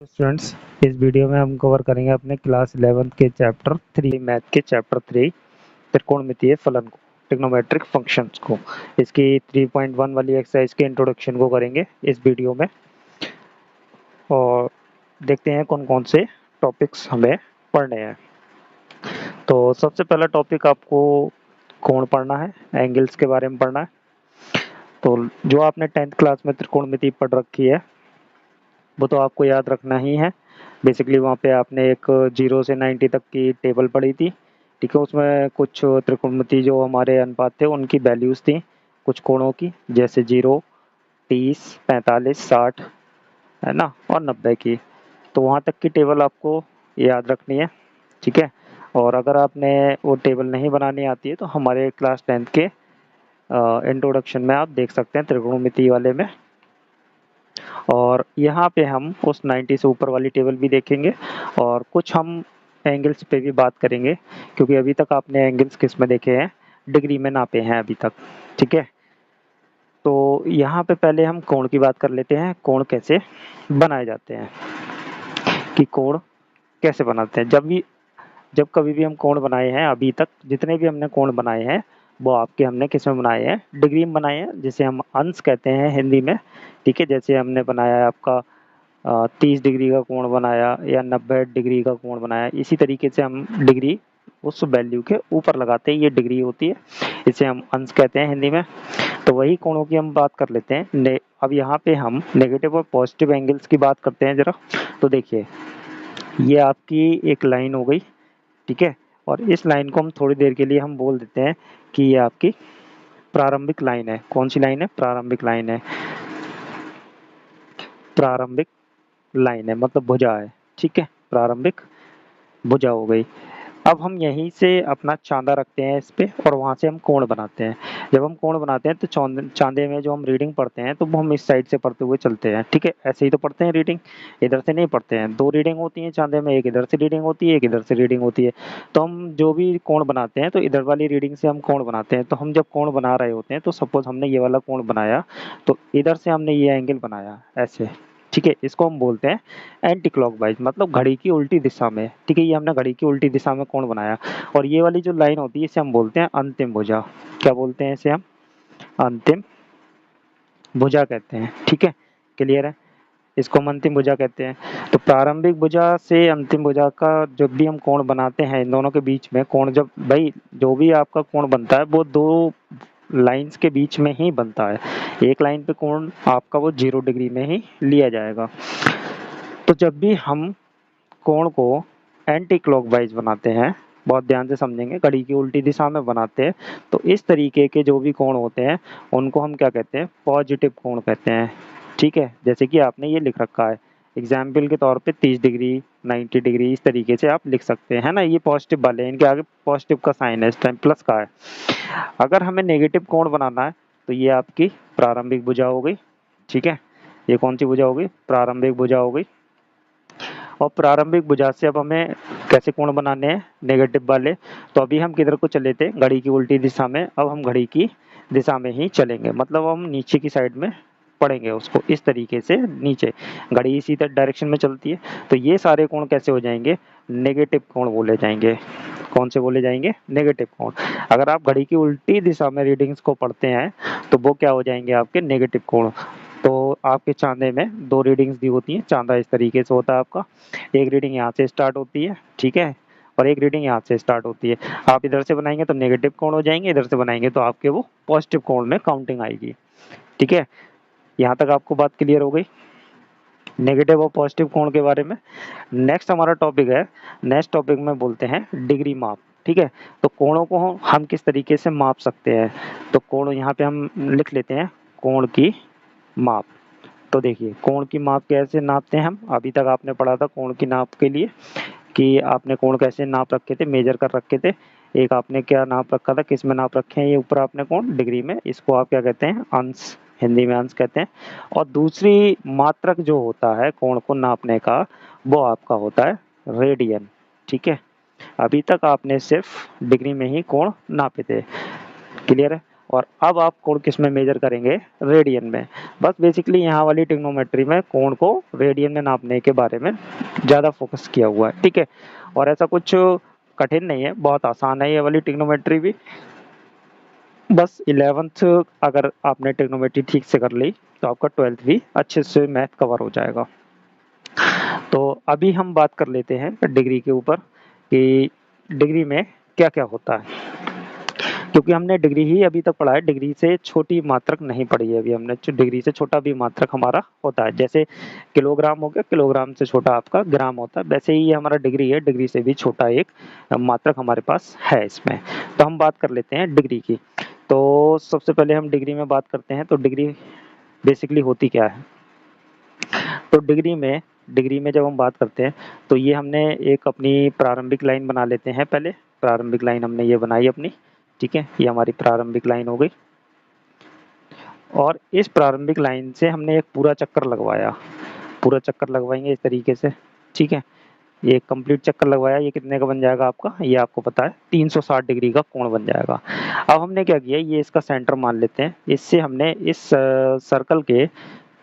Students, इस video में हम कवर करेंगे अपने क्लास 11 के चैप्टर 3 मैथ के चैप्टर 3 त्रिकोणमितीय फलन को, ट्रिग्नोमेट्रिक फंक्शंस को। इसकी 3.1 वाली एक्सरसाइज के इंट्रोडक्शन को करेंगे इस वीडियो में और देखते हैं कौन कौन से टॉपिक्स हमें पढ़ने हैं। तो सबसे पहला टॉपिक आपको कोण पढ़ना है, एंगल्स के बारे में पढ़ना है। तो जो आपने 10th क्लास में त्रिकोणमिति पढ़ रखी है वो तो आपको याद रखना ही है। बेसिकली वहाँ पे आपने एक 0 से 90 तक की टेबल पढ़ी थी, ठीक है। उसमें कुछ त्रिकोणमिति जो हमारे अनुपात थे उनकी वैल्यूज़ थी, कुछ कोणों की, जैसे 0, 30, 45, 60, है ना, और 90 की। तो वहाँ तक की टेबल आपको याद रखनी है, ठीक है। और अगर आपने वो टेबल नहीं बनानी आती है तो हमारे क्लास 10th के इंट्रोडक्शन में आप देख सकते हैं त्रिकोणमिति वाले में। और यहाँ पे हम उस 90 से ऊपर वाली टेबल भी देखेंगे और कुछ हम एंगल्स पे भी बात करेंगे, क्योंकि अभी तक आपने एंगल्स किस में देखे हैं, डिग्री में नापे हैं अभी तक, ठीक है। तो यहाँ पे पहले हम कोण की बात कर लेते हैं, कोण कैसे बनाए जाते हैं, कि कोण कैसे बनाते हैं। जब कभी भी हम कोण बनाए हैं अभी तक, जितने भी हमने कोण बनाए हैं वो आपके हमने किस में बनाए हैं, डिग्री में बनाए हैं, जिसे हम अंश कहते हैं हिंदी में, ठीक है। जैसे हमने बनाया है आपका 30 डिग्री का कोण बनाया या 90 डिग्री का कोण बनाया, इसी तरीके से हम डिग्री उस वैल्यू के ऊपर लगाते हैं, ये डिग्री होती है, इसे हम अंश कहते हैं हिंदी में। तो वही कोणों की हम बात कर लेते हैं। अब यहाँ पे हम नेगेटिव और पॉजिटिव एंगल्स की बात करते हैं ज़रा। तो देखिए, ये आपकी एक लाइन हो गई, ठीक है। और इस लाइन को हम थोड़ी देर के लिए हम बोल देते हैं कि ये आपकी प्रारंभिक लाइन है। कौन सी लाइन है? प्रारंभिक लाइन है। प्रारंभिक लाइन है मतलब भुजा है, ठीक है, प्रारंभिक भुजा हो गई। अब हम यहीं से अपना चांदा रखते हैं इस पे और वहाँ से हम कोण बनाते हैं। जब हम कोण बनाते हैं तो चांदे में जो हम रीडिंग पढ़ते हैं तो वो हम इस साइड से पढ़ते हुए चलते हैं, ठीक है। ऐसे ही तो पढ़ते हैं रीडिंग, इधर से नहीं पढ़ते हैं। दो रीडिंग होती हैं चांदे में, एक इधर से रीडिंग होती है, एक इधर से रीडिंग होती है। तो हम जो भी कोण बनाते हैं तो इधर वाली रीडिंग से हम कोण बनाते हैं। तो हम जब कोण बना रहे होते हैं तो सपोज हमने ये वाला कोण बनाया, तो इधर से हमने ये एंगल बनाया ऐसे, ठीक है। इसको हम बोलते हैं एंटी क्लॉकवाइज, मतलब घड़ी की उल्टी दिशा में, ठीक है। ये हमने घड़ी की उल्टी दिशा में कोण बनाया। और ये वाली जो लाइन होती है इसे हम बोलते हैं अंतिम भुजा। क्या बोलते हैं इसे हम? अंतिम भुजा कहते हैं, ठीक है। क्लियर है? इसको हम अंतिम भुजा कहते हैं। तो प्रारंभिक भुजा से अंतिम भुजा का जब भी हम कोण बनाते हैं, इन दोनों के बीच में कोण, जब भाई जो भी आपका कोण बनता है वो दो लाइंस के बीच में ही बनता है। एक लाइन पे कोण आपका वो 0 डिग्री में ही लिया जाएगा। तो जब भी हम कोण को एंटी क्लॉकवाइज बनाते हैं, बहुत ध्यान से समझेंगे, घड़ी की उल्टी दिशा में बनाते हैं, तो इस तरीके के जो भी कोण होते हैं उनको हम क्या कहते हैं? पॉजिटिव कोण कहते हैं, ठीक है। जैसे कि आपने ये लिख रखा है एग्जाम्पल के तौर पे 30 डिग्री, 90 डिग्री, इस तरीके से आप लिख सकते हैं ना। ये पॉजिटिव वाले हैं, इनके आगे पॉजिटिव का साइन है, इस टाइम प्लस का है। अगर हमें नेगेटिव कोण बनाना है तो ये आपकी प्रारंभिक भुजा हो गई, ठीक है। ये कौन सी भुजा हो गई? प्रारंभिक भुजा हो गई। और प्रारंभिक भुजा से अब हमें कैसे कोण बनाने हैं? नेगेटिव वाले। तो अभी हम किधर को चले थे? घड़ी की उल्टी दिशा में। अब हम घड़ी की दिशा में ही चलेंगे, मतलब हम नीचे की साइड में पढ़ेंगे उसको, इस तरीके से नीचे। घड़ी इसी डायरेक्शन में चलती है। तो ये सारे कोण कैसे हो जाएंगे? नेगेटिव कोण बोले जाएंगे। कौन से बोले जाएंगे? नेगेटिव कोण। अगर आप घड़ी की उल्टी दिशा में रीडिंग्स को पढ़ते हैं तो वो क्या हो जाएंगे? आपके नेगेटिव कोण। तो आपके चांदे में दो रीडिंग्स दी होती हैं, चांदा इस तरीके से होता है आपका। एक रीडिंग यहाँ से स्टार्ट होती है, ठीक है, और एक रीडिंग यहाँ से स्टार्ट होती है। आप इधर से बनाएंगे तो नेगेटिव कोण हो जाएंगे, इधर से बनाएंगे तो आपके वो पॉजिटिव कोण में काउंटिंग आएगी, ठीक है। यहाँ तक आपको बात क्लियर हो गई नेगेटिव और पॉजिटिव कोण के बारे में। नेक्स्ट हमारा टॉपिक है, नेक्स्ट टॉपिक में बोलते हैं डिग्री माप, ठीक है। तो कोणों को हम किस तरीके से माप सकते हैं? तो कोण यहाँ पे हम लिख लेते हैं, कोण की माप। तो देखिए, कोण की माप कैसे नापते हैं हम? अभी तक आपने पढ़ा था कोण की नाप के लिए कि आपने कोण कैसे नाप रखे थे, मेजर कर रखे थे। एक आपने क्या नाप रखा था, किस में नाप रखे हैं? ये ऊपर आपने कोण डिग्री में, इसको आप क्या कहते हैं? अंश, हिंदी में अंश कहते हैं। और दूसरी मात्रक जो होता है कोण को नापने का, वो आपका होता है रेडियन, ठीक है। अभी तक आपने सिर्फ डिग्री में ही कोण नापे थे, क्लियर है। और अब आप कोण किस में मेजर करेंगे, रेडियन में। बस बेसिकली यहाँ वाली ट्रिग्नोमेट्री में कोण को रेडियन में नापने के बारे में ज़्यादा फोकस किया हुआ है, ठीक है। और ऐसा कुछ कठिन नहीं है, बहुत आसान है ये वाली ट्रिग्नोमेट्री भी। बस 11th अगर आपने ट्रिग्नोमेट्री ठीक से कर ली तो आपका 12th भी अच्छे से मैथ कवर हो जाएगा। तो अभी हम बात कर लेते हैं डिग्री के ऊपर कि डिग्री में क्या क्या होता है, क्योंकि हमने डिग्री ही अभी तक पढ़ा है, डिग्री से छोटी मात्रक नहीं पढ़ी है अभी हमने। डिग्री से छोटा भी मात्रक हमारा होता है, जैसे किलोग्राम हो गया, किलोग्राम से छोटा आपका ग्राम होता है, वैसे ही ये हमारा डिग्री है, डिग्री से भी छोटा एक मात्रक हमारे पास है इसमें। तो हम बात कर लेते हैं डिग्री की। तो सबसे पहले हम डिग्री में बात करते हैं, तो डिग्री बेसिकली होती क्या है। तो डिग्री में जब हम बात करते हैं तो ये हमने एक अपनी प्रारंभिक लाइन बना लेते हैं। पहले प्रारंभिक लाइन हमने ये बनाई अपनी, ठीक है, ये हमारी प्रारंभिक लाइन हो गई। और इस प्रारंभिक लाइन से हमने एक पूरा चक्कर लगवाया, पूरा चक्कर लगवाएंगे इस तरीके से, ठीक है। ये कंप्लीट चक्कर लगवाया, ये कितने का बन जाएगा आपका, ये आपको पता है 360 डिग्री का कोण बन जाएगा। अब हमने क्या किया, ये इसका सेंटर मान लेते हैं, इससे हमने इस सर्कल के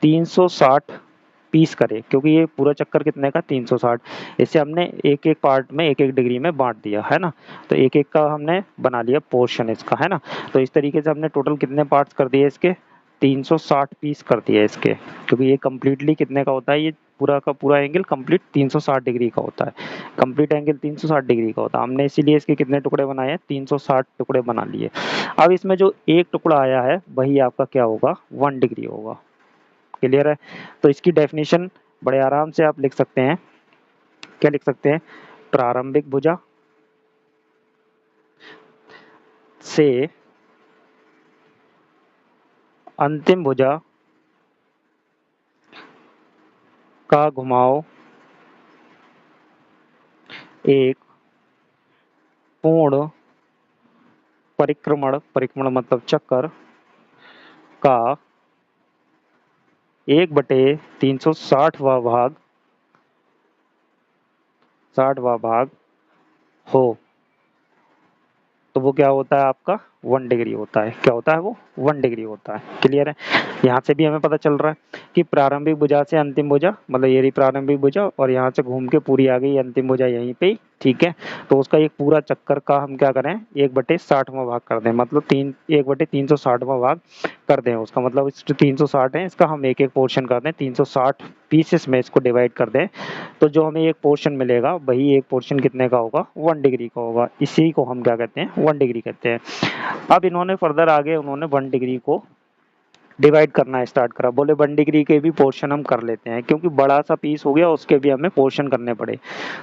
360 पीस करे, क्योंकि ये पूरा चक्कर कितने का 360, इससे हमने एक एक पार्ट में एक एक डिग्री में बांट दिया है ना। तो एक एक का हमने बना लिया पोर्शन इसका, है ना। तो इस तरीके से हमने टोटल कितने पार्ट्स कर दिए इसके, 360 पीस कर दिए इसके, क्योंकि ये कम्प्लीटली कितने का होता है, ये पूरा का पूरा एंगल कंप्लीट 360 डिग्री का होता है, कंप्लीट एंगल 360 डिग्री का होता है। हमने इसीलिए इसके कितने टुकड़े बनाए हैं, 360 टुकड़े बना लिए। अब इसमें जो एक टुकड़ा आया है वही आपका क्या होगा, 1 डिग्री होगा। क्लियर है। तो इसकी डेफिनेशन बड़े आराम से आप लिख सकते हैं, क्या लिख सकते हैं, प्रारंभिक भुजा से अंतिम भुजा का घुमाव एक पूर्ण परिक्रमण, परिक्रमण मतलब चक्कर का 1/360वां भाग, 60वां भाग हो। तो वो क्या होता है आपका 1 डिग्री होता है। क्या होता है वो, 1 डिग्री होता है। क्लियर है। यहाँ से भी हमें पता चल रहा है कि प्रारंभिक भुजा से अंतिम भुजा, मतलब ये रही प्रारंभिक भुजा और यहाँ से घूम के पूरी आ गई अंतिम भुजा यहीं पे, ठीक है। तो उसका एक पूरा चक्कर का हम क्या करें, 1/60वां भाग कर दें, मतलब 1/360वां भाग कर दें उसका, मतलब इस 360 है इसका हम एक एक पोर्शन कर दें, 360 पीसेस में इसको डिवाइड कर दें, तो जो हमें एक पोर्शन मिलेगा वही एक पोर्शन कितने का होगा, 1 डिग्री का होगा। इसी को हम क्या कहते हैं, 1 डिग्री कहते हैं। अब इन्होंने फर्दर आगे उन्होंने 1 डिग्री को डिवाइड करना स्टार्ट करा, बोले 1 डिग्री के भी पोर्शन हम कर लेते हैं, क्योंकि बड़ा सा पीस हो गया उसके भी हमें पोर्शन करने पड़े।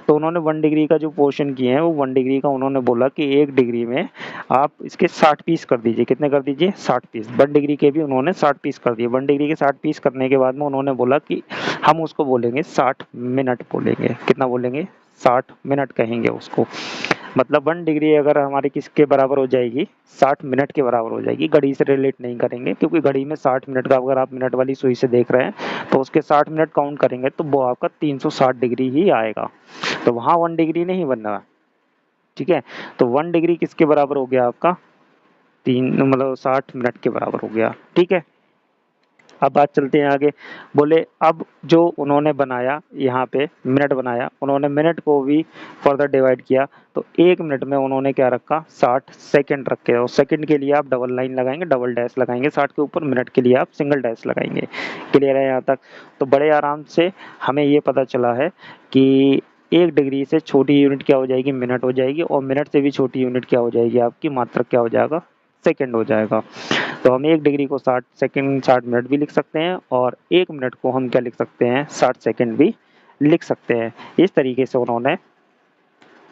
तो उन्होंने 1 डिग्री का जो पोर्शन किए हैं वो 1 डिग्री का उन्होंने बोला कि 1 डिग्री में आप इसके 60 पीस कर दीजिए। कितने कर दीजिए, 60 पीस। 1 डिग्री के भी उन्होंने 60 पीस कर दिए। 1 डिग्री के 60 पीस करने के बाद में उन्होंने बोला कि हम उसको बोलेंगे 60 मिनट बोलेंगे। कितना बोलेंगे, 60 मिनट कहेंगे उसको। मतलब 1 डिग्री अगर हमारी किसके बराबर हो जाएगी, 60 मिनट के बराबर हो जाएगी। घड़ी से रिलेट नहीं करेंगे, क्योंकि घड़ी में 60 मिनट का अगर आप मिनट वाली सुई से देख रहे हैं तो उसके 60 मिनट काउंट करेंगे तो वो आपका 360 डिग्री ही आएगा। तो वहाँ 1 डिग्री नहीं बन रहा, ठीक है। तो 1 डिग्री किसके बराबर हो गया आपका, तीन मतलब 60 मिनट के बराबर हो गया, ठीक है। अब बात चलते हैं आगे। बोले अब जो उन्होंने बनाया यहाँ पे मिनट बनाया, उन्होंने मिनट को भी फर्दर डिवाइड किया, तो 1 मिनट में उन्होंने क्या रखा, 60 सेकंड रखे। और सेकंड के लिए आप डबल लाइन लगाएंगे, डबल डैश लगाएंगे 60 के ऊपर, मिनट के लिए आप सिंगल डैश लगाएंगे। क्लियर है यहाँ तक। तो बड़े आराम से हमें ये पता चला है कि 1 डिग्री से छोटी यूनिट क्या हो जाएगी, मिनट हो जाएगी, और मिनट से भी छोटी यूनिट क्या हो जाएगी आपकी, मात्रक क्या हो जाएगा, सेकंड हो जाएगा। तो हम 1 डिग्री को 60 सेकंड 60 मिनट भी लिख सकते हैं, और 1 मिनट को हम क्या लिख सकते हैं, 60 सेकंड भी लिख सकते हैं। इस तरीके से उन्होंने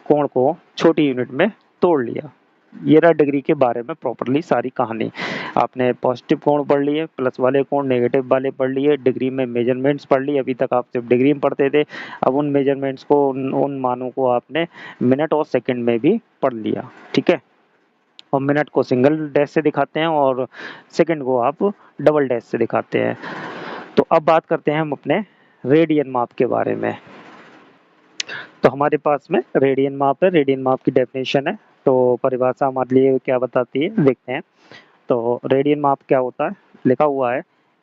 कोण को छोटी यूनिट में तोड़ लिया। ये रहा डिग्री के बारे में प्रॉपर्ली सारी कहानी। आपने पॉजिटिव कोण पढ़ लिए, प्लस वाले कोण, नेगेटिव वाले पढ़ लिए, डिग्री में मेजरमेंट्स पढ़ लिए। अभी तक आप सिर्फ डिग्री में पढ़ते थे, अब उन मेजरमेंट्स को, उन मानों को आपने मिनट और सेकंड में भी पढ़ लिया, ठीक है। और मिनट को सिंगल डैश से दिखाते हैं और सेकंड को आप डबल डैश से दिखाते हैं। तो अब बात करते हैं हम अपने रेडियन माप के बारे में। तो हमारे पास में रेडियन माप है, रेडियन माप की डेफिनेशन है। तो परिभाषा हमारे लिए क्या बताती है, देखते हैं। तो रेडियन माप क्या होता है, लिखा हुआ है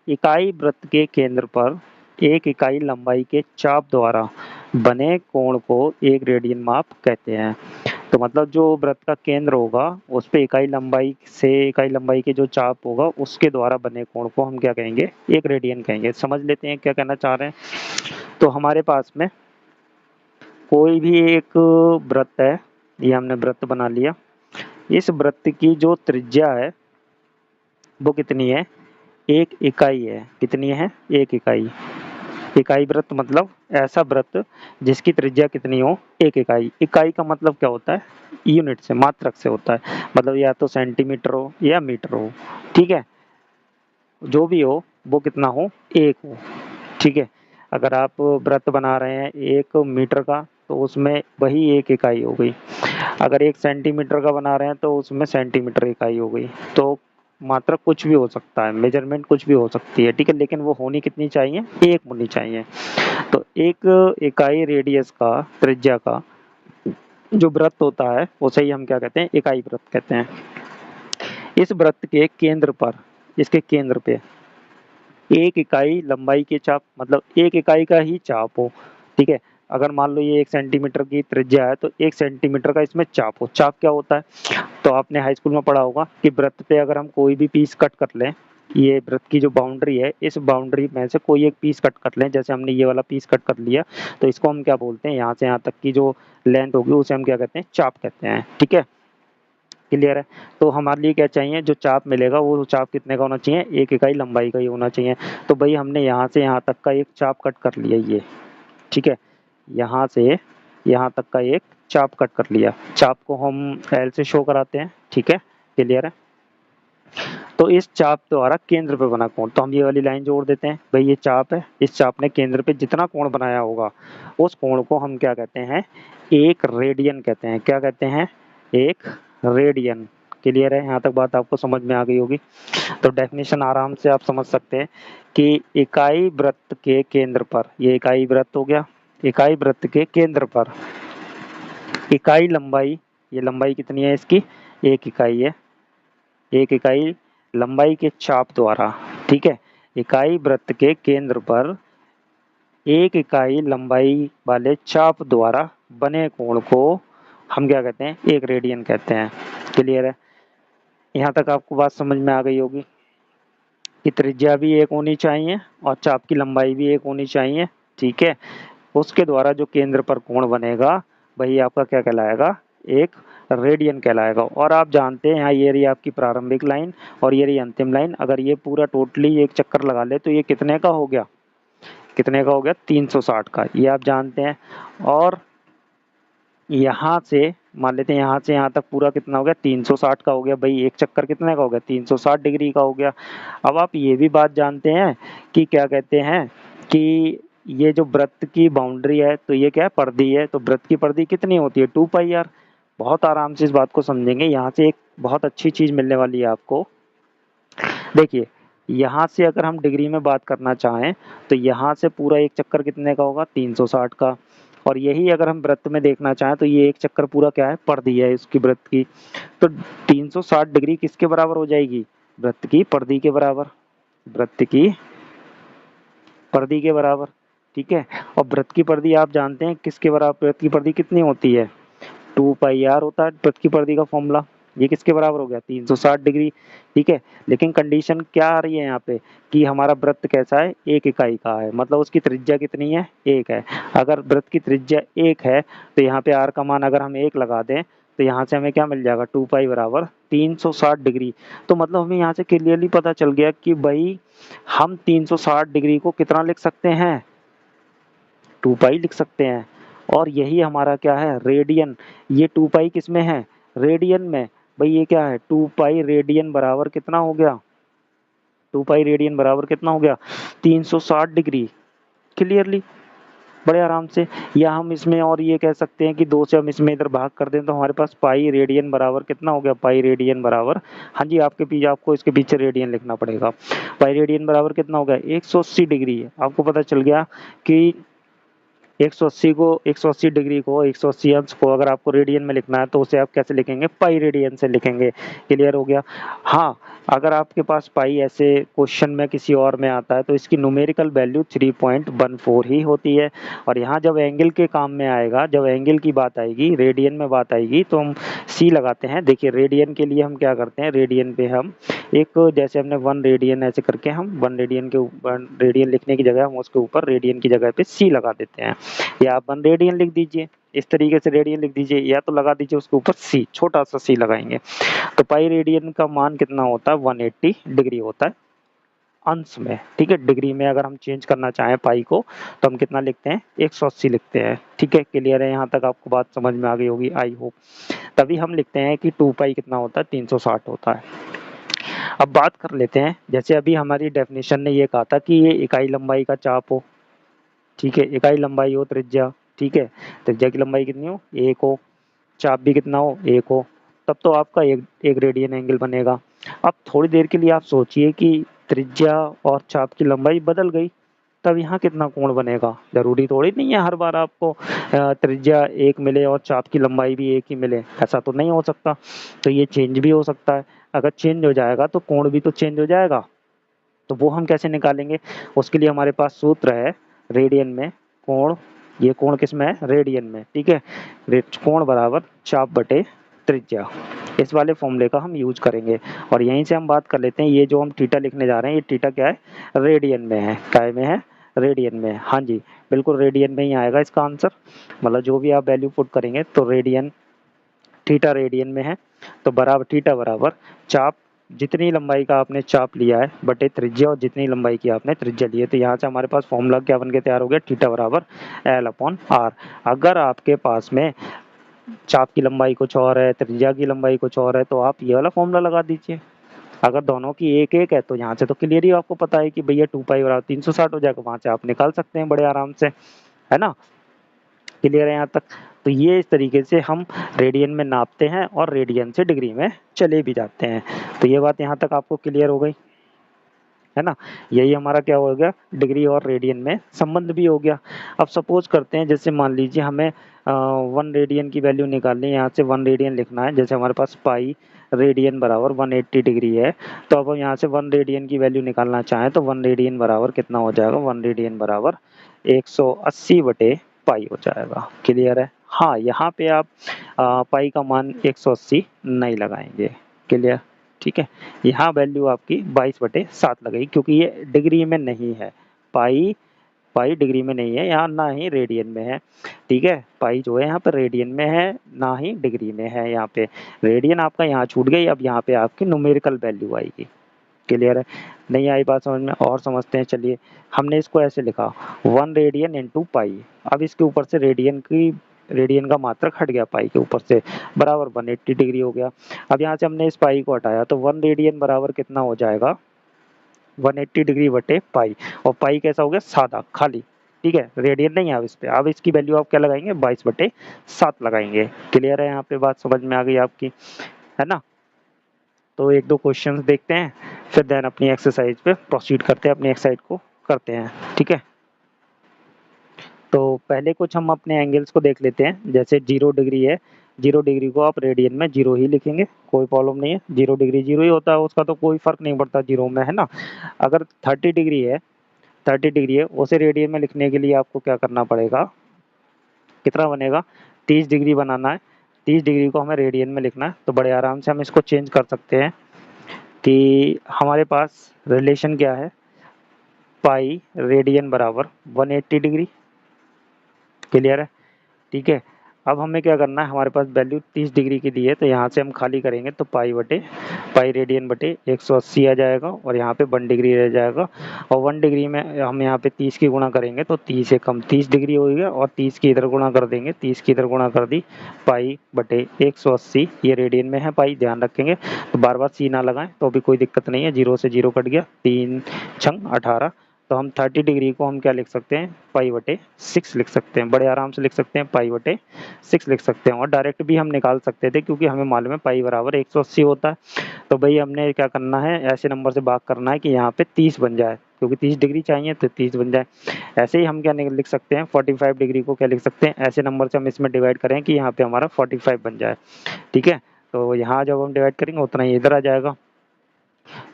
इकाई वृत्त के केंद्र पर एक इकाई लंबाई के चाप द्वारा बने कोण को एक रेडियन माप कहते हैं। तो मतलब जो वृत्त का केंद्र होगा उस पे इकाई लंबाई के जो चाप होगा उसके द्वारा बने कोण को हम क्या कहेंगे, एक रेडियन कहेंगे। समझ लेते हैं क्या कहना चाह रहे हैं। तो हमारे पास में कोई भी एक वृत्त है, ये हमने वृत्त बना लिया। इस वृत्त की जो त्रिज्या है वो कितनी है, एक इकाई है। कितनी है, एक इकाई। इकाई वृत्त मतलब ऐसा वृत्त जिसकी त्रिज्या कितनी हो, एक इकाई। इकाई का मतलब क्या होता है, यूनिट से, मात्रक से होता है। मतलब या तो सेंटीमीटर हो या मीटर हो, ठीक है, जो भी हो वो कितना हो, एक हो, ठीक है। अगर आप वृत्त बना रहे हैं 1 मीटर का तो उसमें वही एक इकाई हो गई। अगर 1 सेंटीमीटर का बना रहे हैं तो उसमें सेंटीमीटर इकाई हो गई। तो मात्रक कुछ भी हो सकता है, मेजरमेंट कुछ भी हो सकती है, ठीक है, लेकिन वो होनी कितनी चाहिए, एक होनी चाहिए। तो एक इकाई रेडियस का, त्रिज्या का जो वृत्त होता है उसे ही हम क्या कहते हैं, इकाई वृत्त कहते हैं। इस वृत्त के केंद्र पर, इसके केंद्र पे एक इकाई लंबाई के चाप, मतलब एक इकाई का ही चाप हो, ठीक है। अगर मान लो ये 1 सेंटीमीटर की त्रिज्या है तो 1 सेंटीमीटर का इसमें चाप हो। चाप क्या होता है, तो आपने हाई स्कूल में पढ़ा होगा कि वृत्त पे अगर हम कोई भी पीस कट कर लें, ये वृत्त की जो बाउंड्री है इस बाउंड्री में से कोई एक पीस कट कर लें, जैसे हमने ये वाला पीस कट कर लिया, तो इसको हम क्या बोलते हैं, यहाँ से यहाँ तक की जो लेंथ होगी उसे हम क्या कहते हैं, चाप कहते हैं, ठीक है। क्लियर है। तो हमारे लिए क्या चाहिए, जो चाप मिलेगा वो चाप कितने का होना चाहिए, एक इकाई लंबाई का ही होना चाहिए। तो भाई हमने यहाँ से यहाँ तक का एक चाप कट कर लिया, ये ठीक है, यहाँ से यहाँ तक का एक चाप कट कर लिया। चाप को हम एल से शो कराते हैं, ठीक है, क्लियर है। तो इस चाप द्वारा केंद्र पे बना कोण, तो हम ये वाली लाइन जोड़ देते हैं, भाई ये चाप है, इस चाप ने केंद्र पे जितना कोण बनाया होगा उस कोण को हम क्या कहते हैं, एक रेडियन कहते हैं। क्या कहते हैं, एक रेडियन। क्लियर है, यहाँ तक बात आपको समझ में आ गई होगी। तो डेफिनेशन आराम से आप समझ सकते हैं कि इकाई वृत्त के केंद्र पर, ये इकाई वृत्त हो गया, इकाई वृत्त के केंद्र पर इकाई लंबाई, ये लंबाई कितनी है इसकी, एक इकाई है, एक इकाई लंबाई के चाप द्वारा, ठीक है, इकाई वृत्त के केंद्र पर एक इकाई लंबाई वाले चाप द्वारा बने कोण को हम क्या कहते हैं, एक रेडियन कहते हैं। क्लियर है, यहाँ तक आपको बात समझ में आ गई होगी कि त्रिज्या भी एक होनी चाहिए और चाप की लंबाई भी एक होनी चाहिए, ठीक है। उसके द्वारा जो केंद्र पर कोण बनेगा वही आपका क्या कहलाएगा, एक रेडियन कहलाएगा। और आप जानते हैं यहाँ ये रही आपकी प्रारंभिक लाइन और ये रही अंतिम लाइन, अगर ये पूरा टोटली एक चक्कर लगा ले तो ये कितने का हो गया, कितने का हो गया, 360 का, ये आप जानते हैं। और यहाँ से मान लेते हैं यहाँ से यहाँ तक पूरा कितना हो गया, 360 का हो गया। भाई एक चक्कर कितने का हो गया, 360 डिग्री का हो गया। अब आप ये भी बात जानते हैं कि क्या कहते हैं कि ये जो वृत्त की बाउंड्री है तो ये क्या है, परिधि है, तो वृत्त की परिधि कितनी होती है, 2 पाई आर। बहुत आराम से इस बात को समझेंगे, यहाँ से एक बहुत अच्छी चीज मिलने वाली है आपको। देखिए यहाँ से अगर हम डिग्री में बात करना चाहें तो यहाँ से पूरा एक चक्कर कितने का होगा, 360 का। और यही अगर हम वृत्त में देखना चाहें तो ये एक चक्कर पूरा क्या है, परिधि है इसकी वृत्त की। तो 360 डिग्री किसके बराबर हो जाएगी, वृत्त की परिधि के बराबर, वृत्त की परिधि के बराबर, ठीक है। और वृत्त की परिधि आप जानते हैं किसके बराबर, वृत्त की परिधि कितनी होती है, 2 पाई आर होता है वृत्त की परिधि का फॉर्मूला। ये किसके बराबर हो गया, 360 डिग्री, ठीक है। लेकिन कंडीशन क्या आ रही है यहाँ पे कि हमारा वृत्त कैसा है, एक इकाई का है, मतलब उसकी त्रिज्या कितनी है, एक है। अगर वृत्त की त्रिज्या एक है तो यहाँ पे आर का मान अगर हम एक लगा दें तो यहाँ से हमें क्या मिल जाएगा, 2 पाई बराबर 360 डिग्री। तो मतलब हमें यहाँ से क्लियरली पता चल गया कि भाई हम 360 डिग्री को कितना लिख सकते हैं, 2 पाई लिख सकते हैं। और यही हमारा क्या है, रेडियन। ये 2 पाई किस में है, रेडियन में। भाई ये क्या है, 2 पाई रेडियन बराबर कितना हो गया, 2 पाई रेडियन बराबर कितना हो गया, 360 डिग्री। क्लियरली, बड़े आराम से। या हम इसमें और ये कह सकते हैं कि 2 से हम इसमें इधर भाग कर दें तो हमारे पास पाई रेडियन बराबर कितना हो गया, पाई रेडियन बराबर, हाँ जी आपके पीछे, आपको इसके पीछे रेडियन लिखना पड़ेगा। पाई रेडियन बराबर कितना हो गया, 180 डिग्री। आपको पता चल गया कि 180 को 180 डिग्री को 180 अंश को अगर आपको रेडियन में लिखना है तो उसे आप कैसे लिखेंगे, पाई रेडियन से लिखेंगे। क्लियर हो गया। हाँ, अगर आपके पास पाई ऐसे क्वेश्चन में किसी और में आता है तो इसकी न्यूमेरिकल वैल्यू 3.14 ही होती है। और यहाँ जब एंगल के काम में आएगा, जब एंगल की बात आएगी, रेडियन में बात आएगी, तो हम सी लगाते हैं। देखिए रेडियन के लिए हम क्या करते हैं, रेडियन पे हम एक, जैसे हमने 1 रेडियन ऐसे करके हम 1 रेडियन के ऊपर, रेडियन लिखने की जगह हम उसके ऊपर रेडियन की जगह पे सी लगा देते हैं। या आप 1 रेडियन लिख दीजिए, इस तरीके से रेडियन लिख दीजिए, या तो लगा दीजिए उसके ऊपर सी, छोटा सा सी लगाएंगे। तो पाई रेडियन का मान कितना होता है, 180 डिग्री होता है अंश में। ठीक है, डिग्री में अगर हम चेंज करना चाहें पाई को तो हम कितना लिखते हैं, 180 लिखते हैं। ठीक है, क्लियर है, यहाँ तक आपको बात समझ में आ गई होगी आई होप। तभी हम लिखते हैं कि 2 पाई कितना होता है, 360 होता है। अब बात कर लेते हैं, जैसे अभी हमारी डेफिनेशन ने ये कहा था कि ये इकाई लंबाई का चाप हो। ठीक है, इकाई लंबाई हो त्रिज्या। ठीक है, त्रिज्या की लंबाई कितनी हो, 1 हो, चाप भी कितना हो, 1 हो, तब तो आपका एक रेडियन एंगल बनेगा। अब थोड़ी देर के लिए आप सोचिए कि त्रिज्या और चाप की लंबाई बदल गई, तब यहाँ कितना कोण बनेगा। जरूरी थोड़ी नहीं है हर बार आपको त्रिज्या 1 मिले और चाप की लंबाई भी 1 ही मिले, ऐसा तो नहीं हो सकता। तो ये चेंज भी हो सकता है। अगर चेंज हो जाएगा तो कोण भी तो चेंज हो जाएगा। तो वो हम कैसे निकालेंगे, उसके लिए हमारे पास सूत्र है रेडियन में कोण, ये कोण किस में है, रेडियन में। ठीक है, कोण बराबर चाप बटे त्रिज्या, इस वाले फॉर्मूले का हम यूज करेंगे। और यहीं से हम बात कर लेते हैं, ये जो हम थीटा लिखने जा रहे हैं, ये थीटा क्या है, रेडियन में है। काय में है, रेडियन में। हाँ जी, बिल्कुल रेडियन में ही आएगा इसका आंसर। मतलब जो भी आप वैल्यू पुट करेंगे तो रेडियन, थीटा रेडियन में है, तो बराबर थीटा बराबर चाप, जितनी लंबाई का आपने चाप लिया है बटे त्रिज्या, और जितनी लंबाई की आपने त्रिज्या ली है। तो यहाँ से हमारे पास फॉर्मूला क्या बन के तैयार हो गया, थीटा बराबर L/R। अगर आपके पास में चाप की लंबाई कुछ और है, त्रिज्या की लंबाई कुछ और है, तो आप ये वाला फॉर्मूला लगा दीजिए। अगर दोनों की एक एक है तो यहाँ से तो क्लियर ही आपको पता है कि भैया 2 पाई बराबर 360 हो जाएगा, वहां से आप निकाल सकते हैं बड़े आराम से, है ना। क्लियर है यहाँ तक। तो ये इस तरीके से हम रेडियन में नापते हैं और रेडियन से डिग्री में चले भी जाते हैं। तो ये बात यहाँ तक आपको क्लियर हो गई, है ना। यही हमारा क्या हो गया, डिग्री और रेडियन में संबंध भी हो गया। अब सपोज करते हैं, जैसे मान लीजिए हमें 1 रेडियन की वैल्यू निकालनी है, यहाँ से 1 रेडियन लिखना है। जैसे हमारे पास पाई रेडियन बराबर 180 डिग्री है, तो अब हम यहाँ से 1 रेडियन की वैल्यू निकालना चाहें तो 1 रेडियन बराबर कितना हो जाएगा, 1 रेडियन बराबर 180 बटे पाई हो जाएगा। क्लियर है। हाँ, यहाँ पे आप पाई का मान 180 नहीं लगाएंगे। क्लियर, ठीक है। यहाँ वैल्यू आपकी 22/7 लगेगी, क्योंकि ये डिग्री में नहीं है। पाई, पाई डिग्री में नहीं है यहाँ, ना ही रेडियन में है। ठीक है, पाई जो है यहाँ पर रेडियन में है, ना ही डिग्री में है। यहाँ पे रेडियन आपका यहाँ छूट गई, अब यहाँ पे आपकी न्यूमेरिकल वैल्यू आएगी। क्लियर है, नहीं आई बात समझ में, और समझते हैं। चलिए, हमने इसको ऐसे लिखा 1 रेडियन इंटू पाई। अब इसके ऊपर से रेडियन का मात्रक हट गया पाई के ऊपर से, बराबर 180 डिग्री हो गया। अब यहाँ से हमने इस पाई को हटाया तो 1 रेडियन बराबर कितना हो जाएगा, 180 डिग्री बटे पाई। और पाई कैसा हो गया, सादा खाली। ठीक है, रेडियन नहीं है अब इस पे। अब इसकी वैल्यू आप क्या लगाएंगे, 22/7 लगाएंगे। क्लियर है, यहाँ पे बात समझ में आ गई आपकी, है ना। तो एक दो क्वेश्चंस देखते हैं, फिर देन अपनी एक्सरसाइज पे प्रोसीड करते हैं, अपनी एक्सरसाइज को करते हैं। ठीक है, तो पहले कुछ हम अपने एंगल्स को देख लेते हैं। जैसे 0 डिग्री है, 0 डिग्री को आप रेडियन में 0 ही लिखेंगे, कोई प्रॉब्लम नहीं है। 0 डिग्री 0 ही होता है, उसका तो कोई फर्क नहीं पड़ता 0 में, है ना। अगर 30 डिग्री है, 30 डिग्री है, उसे रेडियन में लिखने के लिए आपको क्या करना पड़ेगा, कितना बनेगा, 30 डिग्री बनाना है। 30 डिग्री को हमें रेडियन में लिखना है, तो बड़े आराम से हम इसको चेंज कर सकते हैं कि हमारे पास रिलेशन क्या है, पाई रेडियन बराबर 180 डिग्री। क्लियर है, ठीक है। अब हमें क्या करना है, हमारे पास वैल्यू 30 डिग्री की दी है, तो यहाँ से हम खाली करेंगे तो पाई रेडियन बटे 180 आ जाएगा, और यहाँ पे 1 डिग्री रह जाएगा। और 1 डिग्री में हम यहाँ पे 30 की गुणा करेंगे तो 30 से कम 30 डिग्री हो गया, और 30 की इधर गुणा कर देंगे, 30 की इधर गुणा कर दी, पाई बटे 180। ये रेडियन में है पाई, ध्यान रखेंगे। तो बार बार सी ना लगाएं तो भी कोई दिक्कत नहीं है, 0 से 0 कट गया, 3 छंग 18। तो हम 30 डिग्री को हम क्या लिख सकते हैं, पाई बटे 6 लिख सकते हैं, बड़े आराम से लिख सकते हैं, पाई बटे 6 लिख सकते हैं। और डायरेक्ट भी हम निकाल सकते थे, क्योंकि हमें मालूम है पाई बराबर 180 होता है। तो भाई हमने क्या करना है, ऐसे नंबर से भाग करना है कि यहाँ पे 30 बन जाए, क्योंकि 30 डिग्री चाहिए तो 30 बन जाए। ऐसे ही हम क्या लिख सकते हैं, 45 डिग्री को क्या लिख सकते हैं, ऐसे नंबर से हम इसमें डिवाइड करें कि यहाँ पे हमारा 45 बन जाए। ठीक है, तो यहाँ जब हम डिवाइड करेंगे उतना ही इधर आ जाएगा।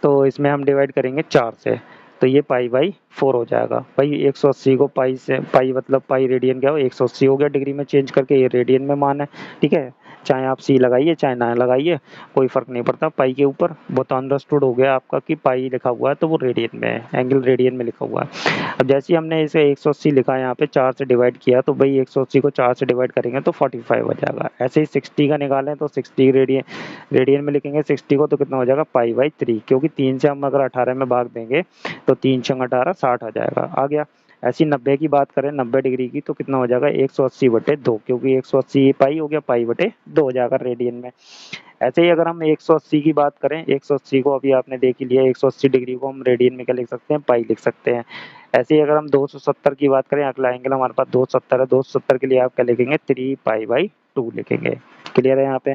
तो इसमें हम डिवाइड करेंगे 4 से, तो ये पाई बाई 4 हो जाएगा। भाई 180 को पाई से, पाई मतलब पाई रेडियन क्या हो, 180 हो गया डिग्री में चेंज करके, ये रेडियन में मान है। ठीक है, चाहे आप सी लगाइए चाहे ना लगाइए, कोई फर्क नहीं पड़ता पाई के ऊपर। वो तो अंडरस्टूड हो गया आपका कि पाई लिखा हुआ है तो वो रेडियन में है, एंगल रेडियन में लिखा हुआ है। अब जैसे ही हमने इसे 180 लिखा है यहाँ पे, 4 से डिवाइड किया, तो भाई 180 को 4 से डिवाइड करेंगे तो 45 हो जाएगा। ऐसे ही 60 का निकालें तो 60 रेडियन रेडियन में लिखेंगे 60 को, तो कितना हो जाएगा पाई बाई 3, क्योंकि 3 से हम अगर 18 में भाग देंगे तो 3 छंग 18 60 आ जाएगा, आ गया। ऐसी 90 की बात करें, 90 डिग्री की, तो कितना हो जाएगा 180/2, क्योंकि 180 पाई हो गया, पाई/2 हो जाएगा रेडियन में। ऐसे ही अगर हम 180 की बात करें, 180 को अभी आपने देख ही लिया, 180 डिग्री को हम रेडियन में क्या लिख सकते हैं, पाई लिख सकते हैं। ऐसे ही अगर हम 270 की बात करें, अगला एंगल हमारे पास 270 है, 270 के लिए आप क्या लिखेंगे, 3 पाई/2 लिखेंगे। क्लियर है यहाँ पे?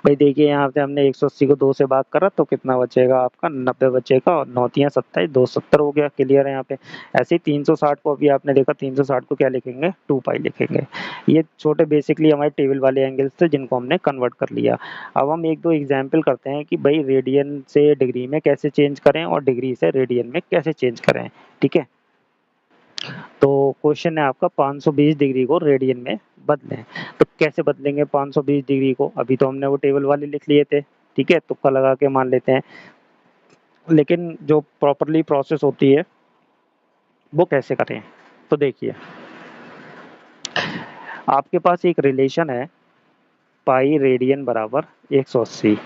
भाई देखिए यहाँ पे हमने 180 को 2 से भाग करा तो कितना बचेगा आपका, 90 बचेगा, और 9 तियां 27, 270 हो गया। क्लियर है यहाँ पे? ऐसे ही 360 को अभी आपने देखा, 360 को क्या लिखेंगे, 2 पाई लिखेंगे। ये छोटे बेसिकली हमारे टेबल वाले एंगल्स थे जिनको हमने कन्वर्ट कर लिया। अब हम एक दो एग्जाम्पल करते हैं कि भाई रेडियन से डिग्री में कैसे चेंज करें और डिग्री से रेडियन में कैसे चेंज करें। ठीक है, तो क्वेश्चन है आपका 520 डिग्री को रेडियन में बदलें। तो कैसे बदलेंगे 520 डिग्री को, अभी तो हमने वो टेबल वाले लिख लिए थे। ठीक है, तुक्का लगा के मान लेते हैं, लेकिन जो प्रॉपरली प्रोसेस होती है वो कैसे करें। तो देखिए, आपके पास एक रिलेशन है पाई रेडियन बराबर 180।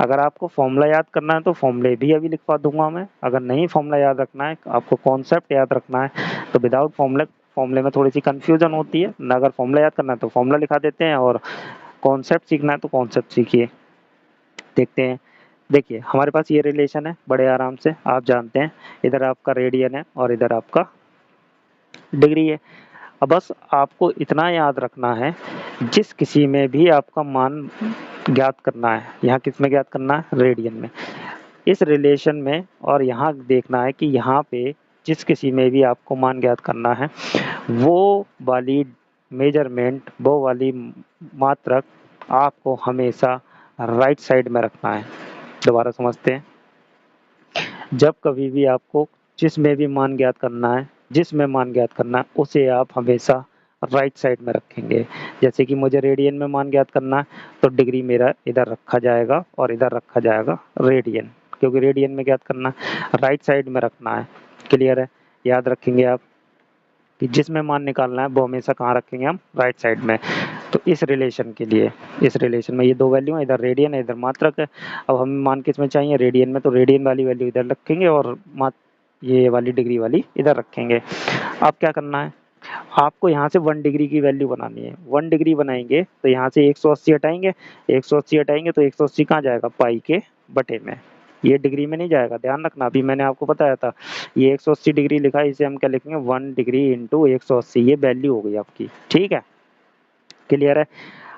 अगर आपको फॉर्मूला याद करना है तो फॉर्मूले भी अभी लिखवा दूंगा मैं। अगर नहीं फॉर्मूला याद रखना है, आपको कॉन्सेप्ट याद रखना है, तो विदाउट फॉर्मूले, फॉर्मूले में थोड़ी सी कंफ्यूजन होती है ना। अगर फॉर्मूला याद करना है तो फॉर्मूला लिखा देते हैं, और कॉन्सेप्ट सीखना है तो कॉन्सेप्ट सीखिए। देखते हैं, देखिए हमारे पास ये रिलेशन है, बड़े आराम से आप जानते हैं, इधर आपका रेडियन है और इधर आपका डिग्री है। अब बस आपको इतना याद रखना है, जिस किसी में भी आपका मान ज्ञात करना है, यहाँ किस में ज्ञात करना है, रेडियन में, इस रिलेशन में, और यहाँ देखना है कि यहाँ पे जिस किसी में भी आपको मान ज्ञात करना है, वो वाली मेजरमेंट, वो वाली मात्रक आपको हमेशा राइट साइड में रखना है। दोबारा समझते हैं, जब कभी भी आपको जिस में भी मान ज्ञात करना है, जिस में मान ज्ञात करना है, उसे आप हमेशा राइट साइड में रखेंगे। जैसे कि मुझे रेडियन में मान ज्ञात करना है, तो डिग्री मेरा इधर रखा जाएगा और इधर रखा जाएगा रेडियन, क्योंकि रेडियन में ज्ञात करना है, राइट साइड में रखना है। क्लियर है? याद रखेंगे आप कि जिसमें मान निकालना है वो हमेशा कहाँ रखेंगे हम, राइट साइड में। तो इस रिलेशन के लिए, इस रिलेशन में ये दो वैल्यू है, इधर रेडियन है इधर मात्रक है। अब हमें मान किस में चाहिए, रेडियन में, तो रेडियन वाली वैल्यू इधर रखेंगे और ये वाली डिग्री वाली इधर रखेंगे। अब क्या करना है, आपको यहाँ से 1 डिग्री की वैल्यू बनानी है। 1 डिग्री बनाएंगे तो यहाँ से 180 हटाएंगे, 180 हटाएंगे तो 180 कहाँ जाएगा, पाई के बटे में। ये डिग्री में नहीं जाएगा, ध्यान रखना, अभी मैंने आपको बताया था। ये 180 डिग्री लिखा है, इसे हम क्या लिखेंगे, 1 डिग्री इंटू 180, ये वैल्यू हो गई आपकी। ठीक है, क्लियर है?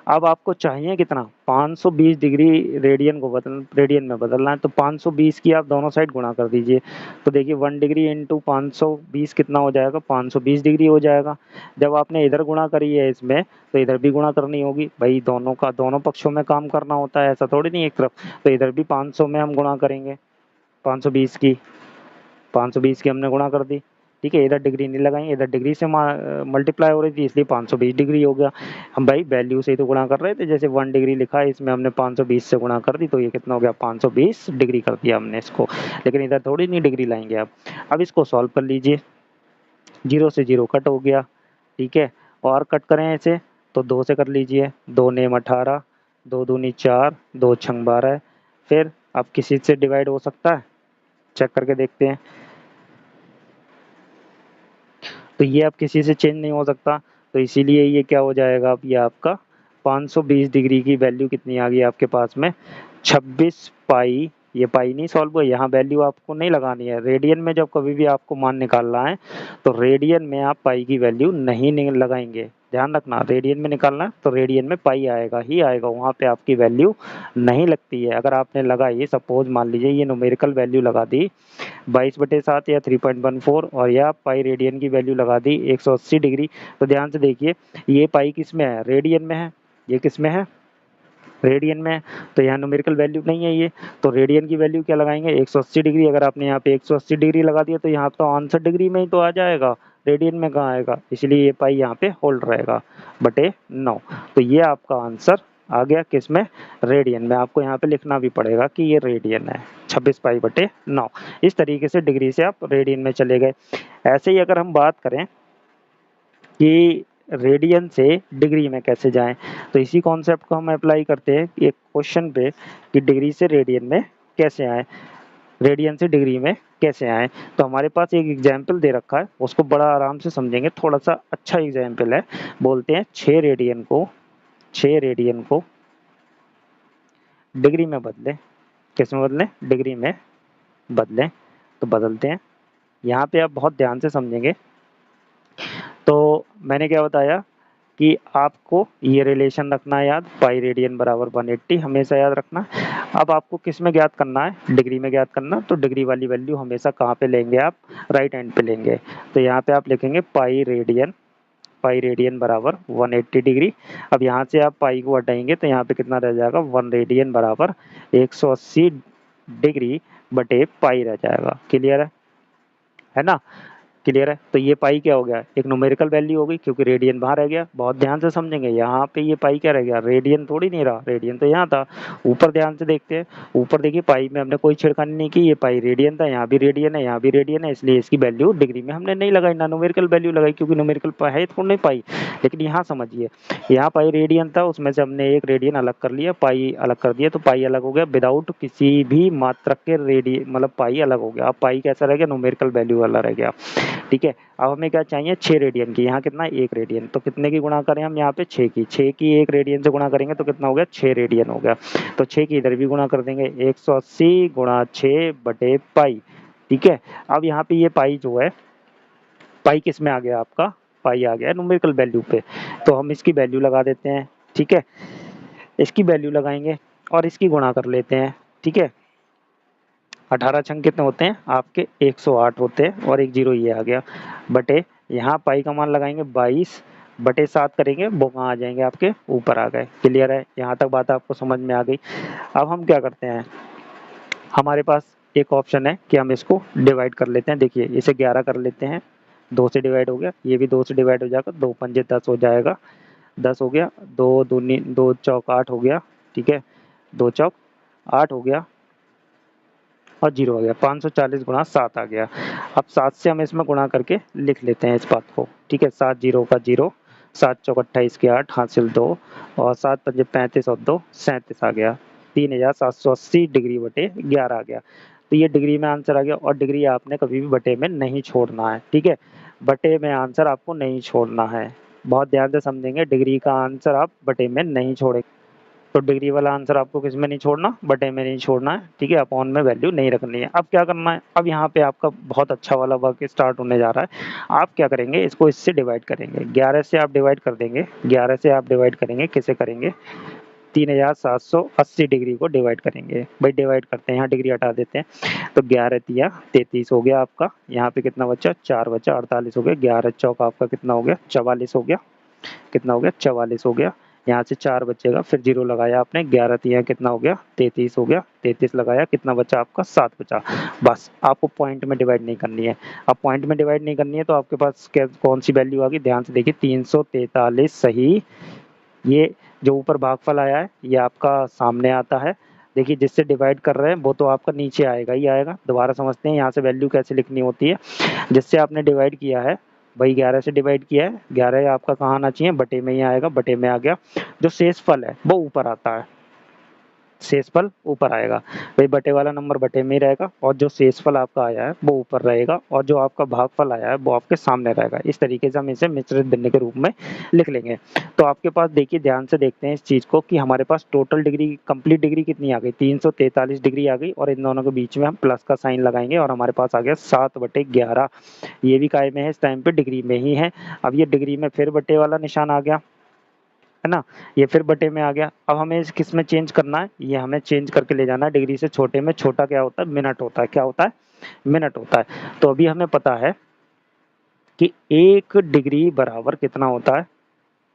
अब आपको चाहिए कितना, 520 डिग्री रेडियन को रेडियन में बदलना है, तो 520 की आप दोनों साइड गुणा कर दीजिए। तो देखिए 1 डिग्री इंटू 520 कितना हो जाएगा, 520 डिग्री हो जाएगा। जब आपने इधर गुणा करी है इसमें, तो इधर भी गुणा करनी होगी भाई, दोनों का, दोनों पक्षों में काम करना होता है, ऐसा थोड़ी नहीं एक तरफ। तो इधर भी 500 में हम गुणा करेंगे, 520 की, 520 की हमने गुणा कर दी। ठीक है, इधर डिग्री नहीं लगाएंगे, इधर डिग्री से मल्टीप्लाई हो रही थी इसलिए 520 डिग्री हो गया। हम भाई वैल्यू से ही तो गुणा कर रहे थे, जैसे 1 डिग्री लिखा है इसमें हमने 520 से गुणा कर दी, तो ये कितना हो गया, 520 डिग्री कर दिया हमने इसको। लेकिन इधर थोड़ी नहीं डिग्री लाएंगे आप। अब इसको सॉल्व कर लीजिए, 0 से 0 कट हो गया। ठीक है, और कट करें इसे तो 2 से कर लीजिए, 2 नेम 18, 2 दूनी 4, 2 छंग 12। फिर अब किसी से डिवाइड हो सकता है, चेक करके देखते हैं। तो ये अब किसी से चेंज नहीं हो सकता, तो इसीलिए ये क्या हो जाएगा, अब ये आपका 520 डिग्री की वैल्यू कितनी आ गई आपके पास में, 26 पाई। ये पाई नहीं सॉल्व हुआ, यहाँ वैल्यू आपको नहीं लगानी है। रेडियन में जब कभी भी आपको मान निकालना है तो रेडियन में आप पाई की वैल्यू नहीं लगाएंगे, ध्यान रखना, रेडियन में निकालना है तो रेडियन में पाई आएगा ही आएगा, वहाँ पे आपकी वैल्यू नहीं लगती है। अगर आपने लगाई, सपोज मान लीजिए ये न्यूमेरिकल वैल्यू लगा दी 22/7 या 3.14 और या पाई रेडियन की वैल्यू लगा दी 180 डिग्री, तो ध्यान से देखिए ये पाई किस में है, रेडियन में है, ये किस में है, रेडियन में है, तो यहाँ न्यूमेरिकल वैल्यू नहीं है ये, तो रेडियन की वैल्यू क्या लगाएंगे 180 डिग्री। अगर आपने यहाँ पे 180 डिग्री लगा दिया तो यहाँ तो आंसर डिग्री में ही तो आ जाएगा, रेडियन में कहाँ आएगा, इसलिए ये पाई यहाँ पे होल्ड रहेगा बटे 9। तो ये आपका आंसर आ गया किस में, रेडियन में। आपको यहाँ पे लिखना भी पड़ेगा कि ये रेडियन है, 26 पाई बटे 9। इस तरीके से डिग्री से आप रेडियन में चले गए। ऐसे ही अगर हम बात करें कि रेडियन से डिग्री में कैसे जाएं, तो इसी कॉन्सेप्ट को हम अप्लाई करते हैं एक क्वेश्चन पे कि डिग्री से रेडियन में कैसे आए, रेडियन से डिग्री में कैसे आए। तो हमारे पास एक एग्जाम्पल दे रखा है, उसको बड़ा आराम से समझेंगे, थोड़ा सा अच्छा एग्जाम्पल है। बोलते हैं 6 रेडियन को डिग्री में बदलें, किस में बदलें, डिग्री में बदलें। तो बदलते हैं, यहाँ पे आप बहुत ध्यान से समझेंगे। तो मैंने क्या बताया कि आपको ये रिलेशन रखना है याद, पाई रेडियन बराबर 180 हमेशा याद रखना। अब आपको किस में ज्ञात करना है, डिग्री में ज्ञात करना, तो डिग्री वाली वैल्यू हमेशा कहाँ पे लेंगे आप, राइट हैंड पे लेंगे। तो यहाँ पे आप लिखेंगे पाई रेडियन बराबर 180 डिग्री। अब यहाँ से आप पाई को हटाएंगे तो यहाँ पे कितना रह जाएगा, 1 रेडियन बराबर 180 डिग्री बटे पाई रह जाएगा। क्लियर है ना, क्लियर है। तो ये पाई क्या हो गया, एक न्यूमेरिकल वैल्यू हो गई क्योंकि रेडियन बाहर रह गया। बहुत ध्यान से समझेंगे, यहाँ पे ये पाई क्या रह गया, रेडियन थोड़ी नहीं रहा, रेडियन तो यहाँ था। ऊपर ध्यान से देखते हैं, ऊपर देखिए पाई में हमने कोई छेड़खानी नहीं की, ये पाई रेडियन था, यहाँ भी रेडियन है, यहाँ भी रेडियन है, इसलिए इसकी वैल्यू डिग्री में हमने नहीं लगाई, ना न्यूमेरिकल वैल्यू लगाई, क्योंकि न्यूमेरिकल है थोड़ी नहीं पाई। लेकिन यहाँ समझिए, यहाँ पाई रेडियन था, उसमें से हमने एक रेडियन अलग कर लिया, पाई अलग कर दिया, तो पाई अलग हो गया विदाउट किसी भी मात्रक के रेडियन, मतलब पाई अलग हो गया। अब पाई कैसा रह गया, न्यूमेरिकल वैल्यू वाला रह गया। ठीक है, अब हमें क्या चाहिए, 6 रेडियन की, यहाँ कितना 1 रेडियन, तो कितने की गुणा करें हम यहाँ पे 6 की 1 रेडियन से गुणा करेंगे तो कितना हो गया, 6 रेडियन हो गया। तो 6 की इधर भी गुणा कर देंगे, 180 गुणा 6 बटे पाई। ठीक है, अब यहाँ पे ये पाई जो है, पाई किस में आ गया आपका, पाई आ गया न्यूमेरिकल वैल्यू पे, तो हम इसकी वैल्यू लगा देते हैं। ठीक है, इसकी वैल्यू लगाएंगे और इसकी गुणा कर लेते हैं। ठीक है, 18 छंग कितने होते हैं आपके, 108 होते हैं, और एक जीरो ये आ गया बटे, यहाँ पाई का मान लगाएंगे 22 बटे 7 करेंगे, वो कहाँ आ जाएंगे आपके ऊपर आ गए। क्लियर है, यहाँ तक बात आपको समझ में आ गई। अब हम क्या करते हैं, हमारे पास एक ऑप्शन है कि हम इसको डिवाइड कर लेते हैं। देखिए इसे 11 कर लेते हैं, 2 से डिवाइड हो गया, ये भी 2 से डिवाइड हो जाएगा, 2 पंजे 10 हो जाएगा, 10 हो गया, 2 चौक 8 हो गया। ठीक है, 2 चौक 8 हो गया और जीरो हो गया, 540 गुणा 7 आ गया। अब 7 से हम इसमें गुणा करके लिख लेते हैं इस बात को। ठीक है, 7 जीरो का जीरो, 7 चौक 28 के 8 हासिल 2, और 7 पंजे 35 और 2 37 आ गया, 3780 डिग्री बटे 11 आ गया। तो ये डिग्री में आंसर आ गया, और डिग्री आपने कभी भी बटे में नहीं छोड़ना है। ठीक है, बटे में आंसर आपको नहीं छोड़ना है, बहुत ध्यान से समझेंगे, डिग्री का आंसर आप बटे में नहीं छोड़ेंगे। तो डिग्री वाला आंसर आपको किस में नहीं छोड़ना, बटे में नहीं छोड़ना है। ठीक है, अपॉन में वैल्यू नहीं रखनी है। अब क्या करना है, अब यहाँ पे आपका बहुत अच्छा वाला वर्क स्टार्ट होने जा रहा है। आप क्या करेंगे, इसको इससे डिवाइड करेंगे, 11 से आप डिवाइड कर देंगे, 11 से आप डिवाइड करेंगे, किसे करेंगे, 3780 डिग्री को डिवाइड करेंगे। भाई डिवाइड करते हैं, यहाँ डिग्री हटा देते हैं, तो 11 तिया 33 हो गया आपका, यहाँ पे कितना बचा, 4 बचा, 48 हो गया, 11 चौक आपका कितना हो गया, 44 हो गया, कितना हो गया, 44 हो गया। यहाँ से 4 बचेगा, फिर जीरो लगाया आपने, 11 तिया कितना हो गया, 33 हो गया, 33 लगाया, कितना बचा आपका, 7 बचा। बस आपको पॉइंट में डिवाइड नहीं करनी है। अब पॉइंट में डिवाइड नहीं करनी है तो आपके पास कौन सी वैल्यू आ गई, ध्यान से देखिए, 343 सही। ये जो ऊपर भागफल आया है ये आपका सामने आता है। देखिए जिससे डिवाइड कर रहे हैं वो तो आपका नीचे आएगा ही आएगा। दोबारा समझते हैं यहाँ से वैल्यू कैसे लिखनी होती है। जिससे आपने डिवाइड किया है, भाई 11 से डिवाइड किया है, 11 आपका कहाँ आना चाहिए, बटे में ही आएगा, बटे में आ गया। जो शेष फल है वो ऊपर आता है। शेषफल ऊपर आएगा। भाई बटे वाला नंबर बटे में ही रहेगा और जो शेषफल आपका आया है वो ऊपर रहेगा और जो आपका भागफल आया है वो आपके सामने रहेगा। इस तरीके से हम इसे मिश्रित भिन्न के रूप में लिख लेंगे। तो आपके पास देखिए, ध्यान से देखते हैं इस चीज़ को कि हमारे पास टोटल डिग्री, कंप्लीट डिग्री कितनी आ गई, 343 डिग्री आ गई और इन दोनों के बीच में हम प्लस का साइन लगाएंगे और हमारे पास आ गया 7/11। ये भी काय में है, इस टाइम पे डिग्री में ही है। अब ये डिग्री में फिर बटे वाला निशान आ गया, है ना, ये फिर बटे में आ गया। अब हमें किस में चेंज करना है, ये हमें चेंज करके ले जाना है डिग्री से छोटे में। छोटा क्या होता है, मिनट होता है। क्या होता है, मिनट होता है। तो अभी हमें पता है कि 1 डिग्री बराबर कितना होता है,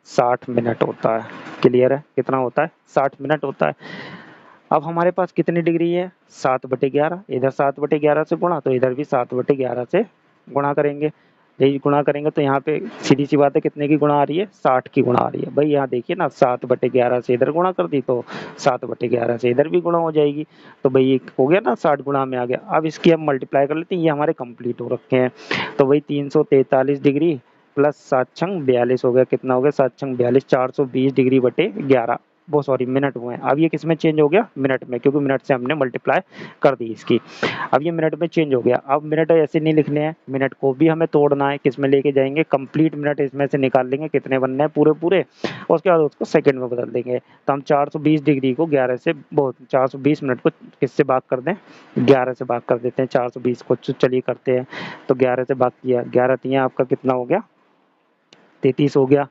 60 मिनट होता है। क्लियर है, कितना होता है, 60 मिनट होता है। अब हमारे पास कितनी डिग्री है, 7/11। इधर 7/11 से गुणा तो इधर भी 7/11 से गुणा करेंगे। यही गुणा करेंगे तो यहाँ पे सीधी सी बात है, कितने की गुणा आ रही है, 60 की गुणा आ रही है। भाई यहाँ देखिए ना, 7/11 से इधर गुणा कर दी तो 7/11 से इधर भी गुणा हो जाएगी। तो भाई ये हो गया ना, 60 गुणा में आ गया। अब इसकी हम मल्टीप्लाई कर लेते हैं, ये हमारे कंप्लीट हो रखे हैं। तो वही 343 डिग्री प्लस 7×42 हो गया, कितना हो गया, 7×42 420 डिग्री बटे 11, वो सॉरी मिनट हुए हैं। अब ये किस में चेंज हो गया, मिनट में, क्योंकि मिनट से हमने मल्टीप्लाई कर दी इसकी। अब ये मिनट में चेंज हो गया। अब मिनट ऐसे नहीं लिखने हैं, मिनट को भी हमें तोड़ना है। किस में लेके जाएंगे, कंप्लीट मिनट इसमें से निकाल लेंगे, कितने बनने हैं पूरे पूरे, और उसके बाद उसको सेकंड में बदल देंगे। तो हम 420 डिग्री को 11 से, बहुत 420 मिनट को किससे भाग कर दें, 11 से भाग कर देते हैं। 420 को चलिए करते हैं। तो 11 से भाग किया, 11 तिया आपका कितना हो गया, 33 हो गया।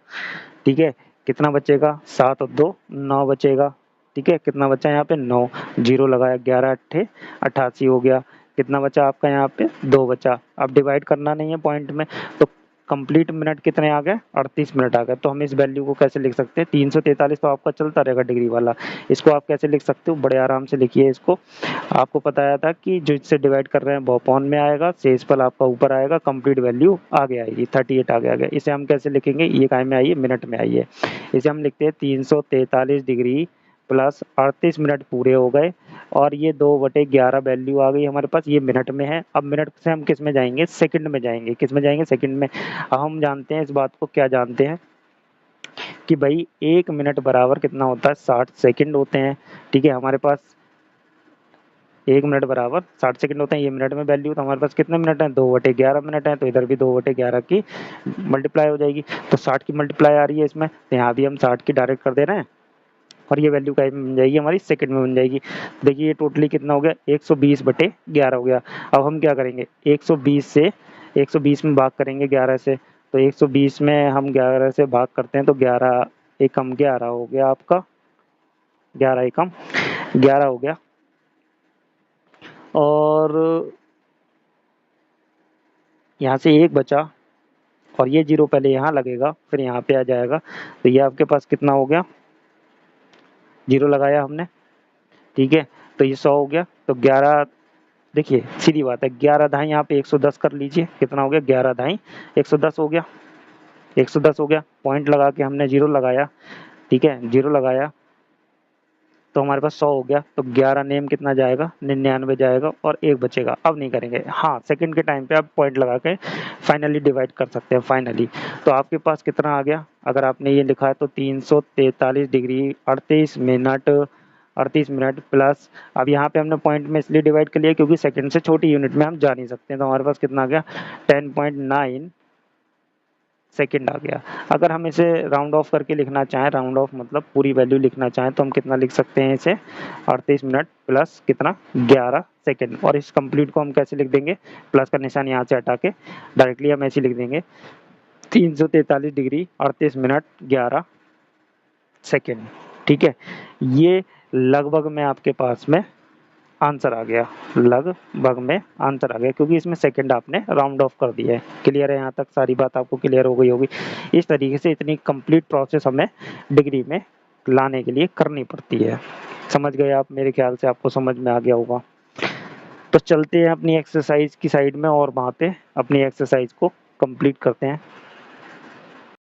ठीक है, कितना बचेगा, 7 और 2 9 बचेगा। ठीक है, कितना बचा यहाँ पे, 9, जीरो लगाया, 11 अट्ठे 88 हो गया। कितना बचा आपका यहाँ पे, 2 बचा। अब डिवाइड करना नहीं है पॉइंट में, तो कंप्लीट मिनट कितने आ गए, 38 मिनट आ गए। तो हम इस वैल्यू को कैसे लिख सकते हैं, 343 तो आपका चलता रहेगा डिग्री वाला, इसको आप कैसे लिख सकते हो, बड़े आराम से लिखिए इसको। आपको बताया था कि जो इससे डिवाइड कर रहे हैं वो अपॉन में आएगा, शेषफल आपका ऊपर आएगा, कंप्लीट वैल्यू आगे आएगी, 38 आगे आ गया। इसे हम कैसे लिखेंगे, ये काय में आई है, मिनट में आई है। इसे हम लिखते हैं 343 डिग्री प्लस 38 मिनट पूरे हो गए और ये 2/11 वैल्यू आ गई हमारे पास, ये मिनट में है। अब मिनट से हम किस में जाएंगे, सेकंड में जाएंगे। किस में जाएंगे, सेकंड में। अब हम जानते हैं इस बात को, क्या जानते हैं कि भाई 1 मिनट बराबर कितना होता है, 60 सेकंड होते हैं। ठीक है, हमारे पास 1 मिनट बराबर 60 सेकंड होते हैं। ये मिनट में वैल्यू, तो हमारे पास कितने मिनट हैं, 2/11 मिनट है। तो इधर भी 2/11 की मल्टीप्लाई हो जाएगी। तो 60 की मल्टीप्लाई आ रही है इसमें, तो यहाँ भी हम 60 की डायरेक्ट कर दे रहे हैं और ये वैल्यू का बन जाएगी हमारी, सेकंड में बन जाएगी। देखिए ये टोटली कितना हो गया, 120/11 हो गया। अब हम क्या करेंगे, 120 में भाग करेंगे 11 से। तो 120 में हम 11 से भाग करते हैं तो 11 एकम 11 हो गया आपका, 11 एकम 11 हो गया। और यहाँ से 1 बचा और ये 0 पहले यहाँ लगेगा फिर यहाँ पे आ जाएगा। तो ये आपके पास कितना हो गया, 0 लगाया हमने। ठीक है, तो ये 100 हो गया। तो 11, देखिए सीधी बात है, 11 दाई यहाँ पे 110 कर लीजिए, कितना हो गया, 11 दाई 110 हो गया, 110 हो गया। पॉइंट लगा के हमने 0 लगाया। ठीक है, 0 लगाया तो हमारे पास 100 हो गया। तो 11 नेम कितना जाएगा, 99 जाएगा और 1 बचेगा। अब नहीं करेंगे, हाँ सेकंड के टाइम पे आप पॉइंट लगा के फाइनली डिवाइड कर सकते हैं, फाइनली। तो आपके पास कितना आ गया, अगर आपने ये लिखा है तो 343 डिग्री 38 मिनट प्लस, अब यहाँ पे हमने पॉइंट में इसलिए डिवाइड कर लिया क्योंकि सेकंड से छोटी यूनिट में हम जा नहीं सकते। तो हमारे पास कितना आ गया, 10.9 सेकंड आ गया। अगर हम इसे राउंड ऑफ करके लिखना चाहें, राउंड ऑफ मतलब पूरी वैल्यू लिखना चाहें, तो हम कितना लिख सकते हैं इसे, 38 मिनट प्लस कितना, 11 सेकंड। और इस कंप्लीट को हम कैसे लिख देंगे, प्लस का निशान यहाँ से हटा के डायरेक्टली हम ऐसे लिख देंगे, 343 डिग्री 38 मिनट 11 सेकंड। ठीक है, ये लगभग में आपके पास में आंसर आ गया, लगभग में आंसर आ गया, क्योंकि इसमें सेकंड आपने राउंड ऑफ कर दिया है। क्लियर है, यहाँ तक सारी बात आपको क्लियर हो गई होगी। इस तरीके से इतनी कंप्लीट प्रोसेस हमें डिग्री में लाने के लिए करनी पड़ती है। समझ गए आप, मेरे ख्याल से आपको समझ में आ गया होगा। तो चलते हैं अपनी एक्सरसाइज की साइड में और वहाँ पे अपनी एक्सरसाइज को कंप्लीट करते हैं।